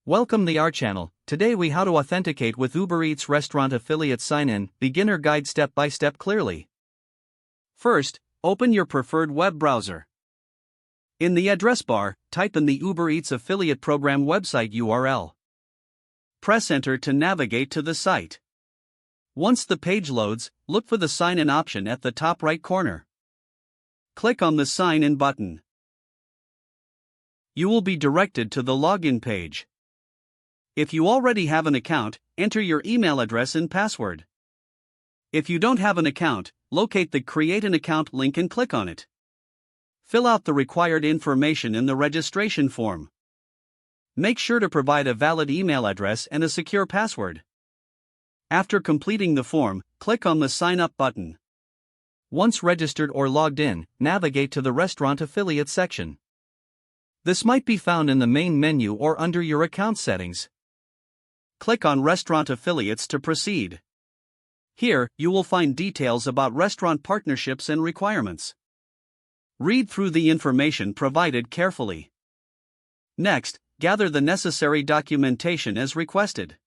Welcome to our channel. Today we how to authenticate with Uber Eats restaurant affiliate sign-in, beginner guide step by step clearly. First, open your preferred web browser. In the address bar, type in the Uber Eats affiliate program website URL. Press enter to navigate to the site. Once the page loads, look for the sign-in option at the top right corner. Click on the sign in button. You will be directed to the login page. If you already have an account, enter your email address and password. If you don't have an account, locate the Create an Account link and click on it. Fill out the required information in the registration form. Make sure to provide a valid email address and a secure password. After completing the form, click on the Sign Up button. Once registered or logged in, navigate to the Restaurant Affiliate section. This might be found in the main menu or under your account settings. Click on Restaurant Affiliates to proceed. Here, you will find details about restaurant partnerships and requirements. Read through the information provided carefully. Next, gather the necessary documentation as requested.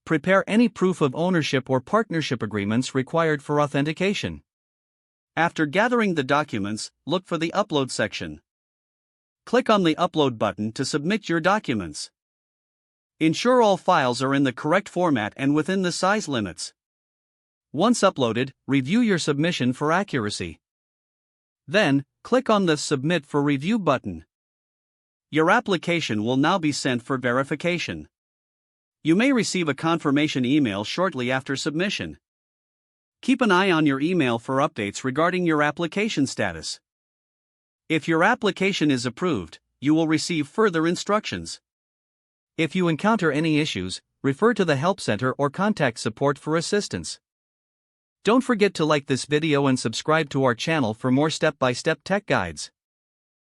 Prepare any proof of ownership or partnership agreements required for authentication. After gathering the documents, look for the Upload section. Click on the Upload button to submit your documents. Ensure all files are in the correct format and within the size limits. Once uploaded, review your submission for accuracy. Then, click on the Submit for Review button. Your application will now be sent for verification. You may receive a confirmation email shortly after submission. Keep an eye on your email for updates regarding your application status. If your application is approved, you will receive further instructions. If you encounter any issues, refer to the Help Center or contact support for assistance. Don't forget to like this video and subscribe to our channel for more step-by-step tech guides.